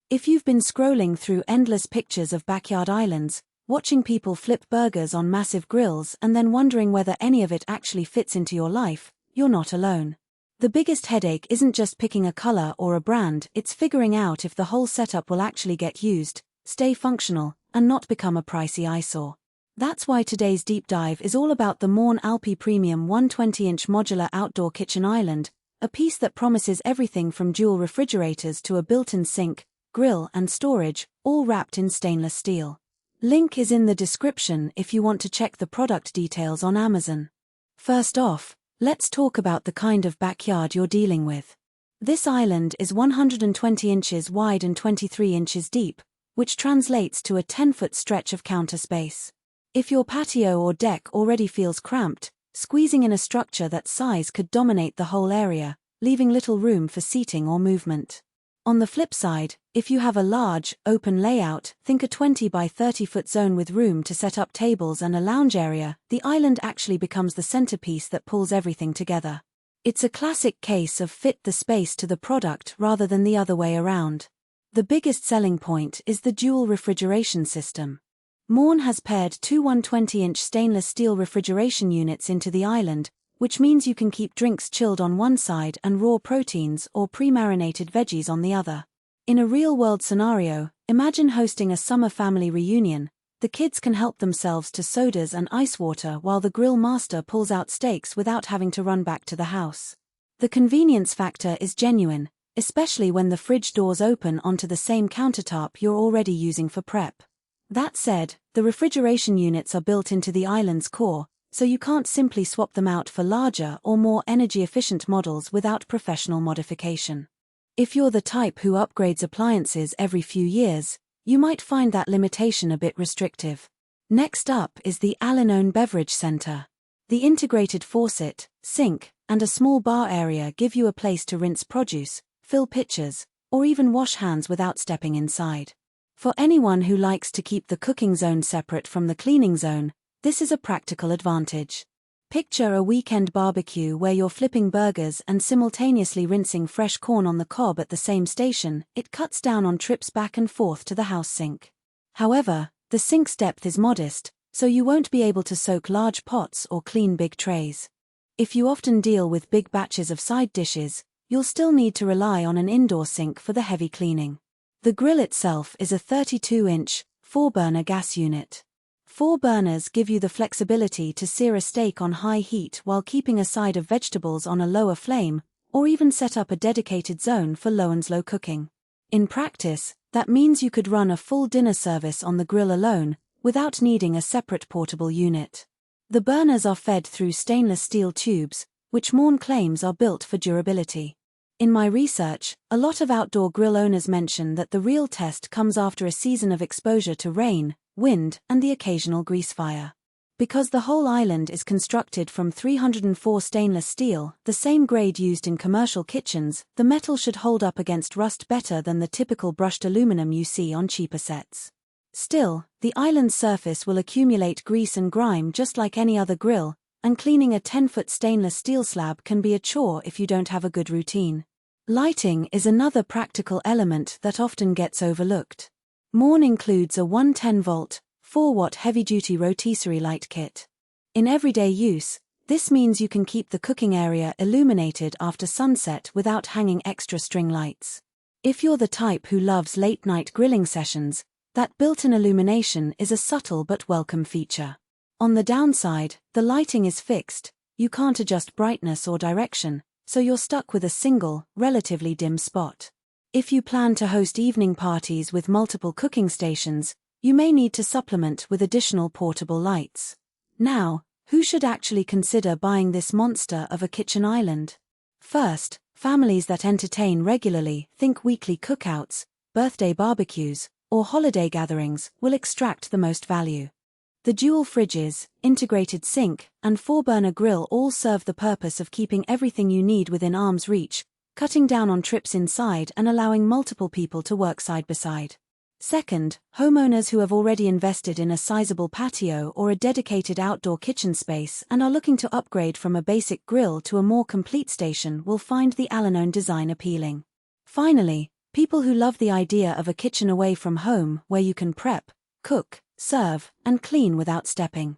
If you've been scrolling through endless pictures of backyard islands, watching people flip burgers on massive grills and then wondering whether any of it actually fits into your life, you're not alone. The biggest headache isn't just picking a color or a brand, it's figuring out if the whole setup will actually get used, stay functional, and not become a pricey eyesore. That's why today's deep dive is all about the Mont Alpi Premium 120-inch modular outdoor kitchen island, a piece that promises everything from dual refrigerators to a built-in sink, grill and storage, all wrapped in stainless steel. Link is in the description if you want to check the product details on Amazon. First off, let's talk about the kind of backyard you're dealing with. This island is 120 inches wide and 23 inches deep, which translates to a 10-foot stretch of counter space. If your patio or deck already feels cramped, squeezing in a structure that size could dominate the whole area, leaving little room for seating or movement. On the flip side, if you have a large, open layout, think a 20 by 30 foot zone with room to set up tables and a lounge area, the island actually becomes the centerpiece that pulls everything together. It's a classic case of fit the space to the product rather than the other way around. The biggest selling point is the dual refrigeration system. Mont has paired two 120-inch stainless steel refrigeration units into the island, which means you can keep drinks chilled on one side and raw proteins or pre-marinated veggies on the other. In a real-world scenario, imagine hosting a summer family reunion. The kids can help themselves to sodas and ice water while the grill master pulls out steaks without having to run back to the house. The convenience factor is genuine, especially when the fridge doors open onto the same countertop you're already using for prep. That said, the refrigeration units are built into the island's core, so you can't simply swap them out for larger or more energy-efficient models without professional modification. If you're the type who upgrades appliances every few years, you might find that limitation a bit restrictive. Next up is the all-in-one beverage center. The integrated faucet, sink, and a small bar area give you a place to rinse produce, fill pitchers, or even wash hands without stepping inside. For anyone who likes to keep the cooking zone separate from the cleaning zone, this is a practical advantage. Picture a weekend barbecue where you're flipping burgers and simultaneously rinsing fresh corn on the cob at the same station. It cuts down on trips back and forth to the house sink. However, the sink's depth is modest, so you won't be able to soak large pots or clean big trays. If you often deal with big batches of side dishes, you'll still need to rely on an indoor sink for the heavy cleaning. The grill itself is a 32-inch, 4-burner gas unit. 4 burners give you the flexibility to sear a steak on high heat while keeping a side of vegetables on a lower flame, or even set up a dedicated zone for low and slow cooking. In practice, that means you could run a full dinner service on the grill alone, without needing a separate portable unit. The burners are fed through stainless steel tubes, which Mont claims are built for durability. In my research, a lot of outdoor grill owners mention that the real test comes after a season of exposure to rain, wind, and the occasional grease fire. Because the whole island is constructed from 304 stainless steel, the same grade used in commercial kitchens, the metal should hold up against rust better than the typical brushed aluminum you see on cheaper sets. Still, the island's surface will accumulate grease and grime just like any other grill, and cleaning a 10-foot stainless steel slab can be a chore if you don't have a good routine. Lighting is another practical element that often gets overlooked. Mont includes a 110-volt, 4-watt heavy-duty rotisserie light kit. In everyday use, this means you can keep the cooking area illuminated after sunset without hanging extra string lights. If you're the type who loves late-night grilling sessions, that built-in illumination is a subtle but welcome feature. On the downside, the lighting is fixed, you can't adjust brightness or direction, so you're stuck with a single, relatively dim spot. If you plan to host evening parties with multiple cooking stations, you may need to supplement with additional portable lights. Now, who should actually consider buying this monster of a kitchen island? First, families that entertain regularly, think weekly cookouts, birthday barbecues, or holiday gatherings, will extract the most value. The dual fridges, integrated sink, and 4-burner grill all serve the purpose of keeping everything you need within arm's reach, cutting down on trips inside and allowing multiple people to work side by side. Second, homeowners who have already invested in a sizable patio or a dedicated outdoor kitchen space and are looking to upgrade from a basic grill to a more complete station will find the all-in-one design appealing. Finally, People who love the idea of a kitchen away from home where you can prep, cook, serve, and clean without stepping.